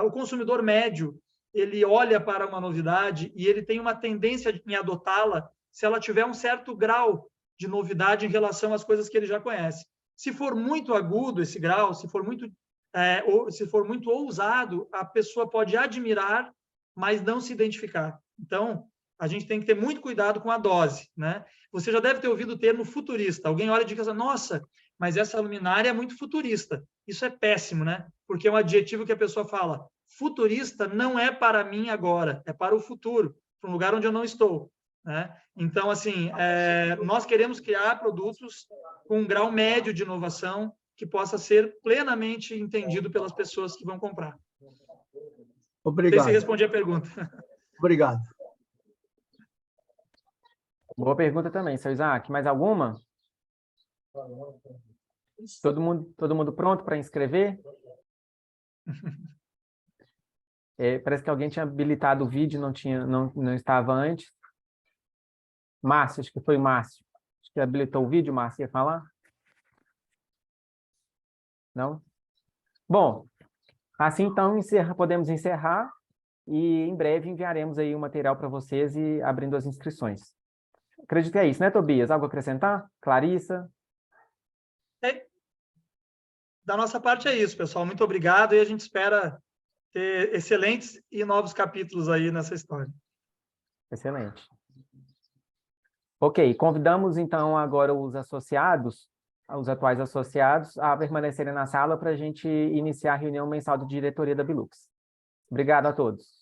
O consumidor médio, ele olha para uma novidade e ele tem uma tendência em adotá-la se ela tiver um certo grau de novidade em relação às coisas que ele já conhece. Se for muito agudo esse grau, se for muito ousado, a pessoa pode admirar, mas não se identificar. Então, a gente tem que ter muito cuidado com a dose, né? Você já deve ter ouvido o termo futurista. Alguém olha e diz, nossa, mas essa luminária é muito futurista. Isso é péssimo, né? Porque é um adjetivo que a pessoa fala, futurista não é para mim agora, é para o futuro, para um lugar onde eu não estou. Né? Então, assim, nós queremos criar produtos com um grau médio de inovação que possa ser plenamente entendido pelas pessoas que vão comprar. Obrigado. Não sei se respondi a pergunta. Obrigado. Boa pergunta também, seu Isaac. Mais alguma? Todo mundo pronto para inscrever? Parece que alguém tinha habilitado o vídeo, não estava antes. Márcio, acho que foi Márcio. Acho que habilitou o vídeo, Márcio, ia falar? Não? Bom, assim então podemos encerrar e em breve enviaremos aí o material para vocês e abrindo as inscrições. Acredito que é isso, né, Tobias? Algo a acrescentar? Clarissa? Da nossa parte é isso, pessoal. Muito obrigado e a gente espera ter excelentes e novos capítulos aí nessa história. Excelente. Ok, convidamos então agora os associados, os atuais associados, a permanecerem na sala para a gente iniciar a reunião mensal de diretoria da Bilux. Obrigado a todos.